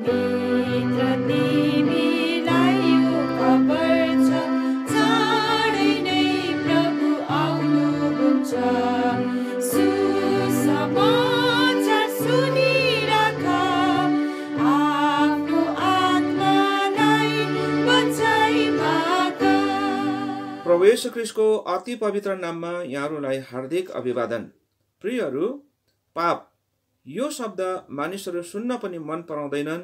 पवित्र तिमीलाई यो खबर छ, चाँडै नै प्रभु आउनुहुन्छ। सुसमाचार सुनिराख, आफ्नो आत्मालाई बचाइ माग। प्रभु येशू ख्रीष्टको अति पवित्र नाममा यहाँहरूलाई हार्दिक अभिवादन। प्रियहरू, पाप यो शब्द मानिसहरू सुन्न पनि मन पराउँदैनन्।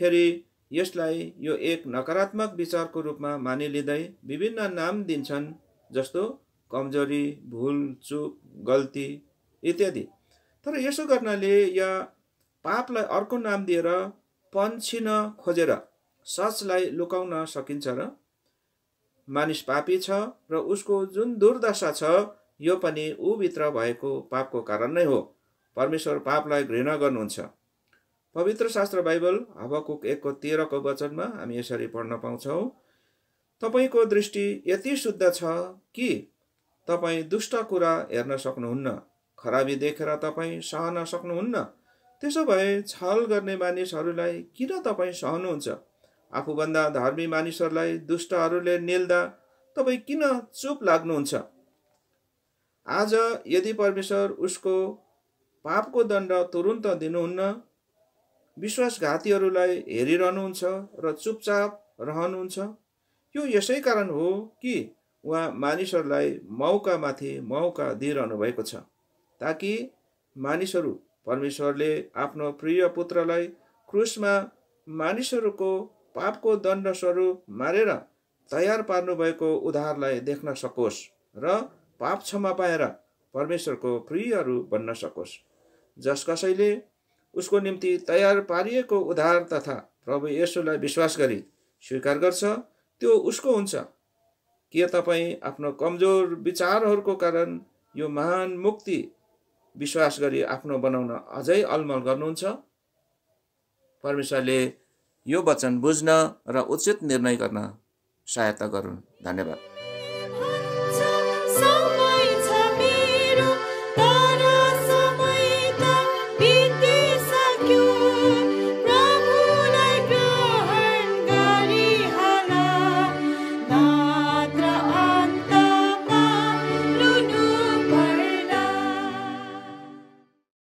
फेरि यसलाई यो एक नकारात्मक विचारको रूपमा मानिलिँदै विभिन्न नाम दिन्छन्, जस्तो कमजोरी, भुल, चुक, गल्ती इत्यादि। तर यसो गर्नाले या पापलाई अर्को नाम दिएर पन्छिन खोजेर सचलाई लुकाउन सकिन्छ र? मानिस पापी छ र उसको जुन दुर्दशा छ यो पनि ऊभित्र भएको पापको कारण नै हो। परमेश्वर पापलाई घृणा गर्नुहुन्छ। पवित्र शास्त्र बाइबल हबकुक 1:13 वचनमा हामी यसरी पढ्न पाउँछौँ, तपाईको दृष्टि यति शुद्ध छ कि तपाईँ दुष्ट कुरा हेर्न सक्नुहुन्न, खराबी देखेर तपाईँ सहन सक्नुहुन्न। त्यसो भए छल गर्ने मानिसहरूलाई किन तपाईँ सहनुहुन्छ? आफूभन्दा धर्मी मानिसहरूलाई दुष्टहरूले निल्दा तपाईँ किन चुप लाग्नुहुन्छ? आज यदि परमेश्वर उसको पापको दण्ड तुरुन्त दिनुहुन्न, विश्वासघातीहरूलाई हेरिरहनुहुन्छ र चुपचाप रहनुहुन्छ। यो यसै कारण हो कि उहाँ मानिसहरूलाई मौकामाथि मौका दिइरहनु भएको छ, ताकि मानिसहरू परमेश्वरले आफ्नो प्रिय पुत्रलाई क्रुसमा मानिसहरूको पापको दण्ड स्वरूप मारेर तयार पार्नुभएको उद्धारलाई देख्न सकोस् र पाप क्षमा पाएर परमेश्वरको प्रियहरू बन्न सकोस्। जस कसैले उसको निम्ति तयार पारिएको उद्धार तथा प्रभु येशूलाई विश्वास गरी स्वीकार गर्छ, त्यो उसको हुन्छ। के तपाईँ आफ्नो कमजोर विचारहरूको कारण यो महान मुक्ति विश्वास गरी आफ्नो बनाउन अझै अलमल गर्नुहुन्छ? परमेश्वरले यो वचन बुझ्न र उचित निर्णय गर्न सहायता गरून्। धन्यवाद।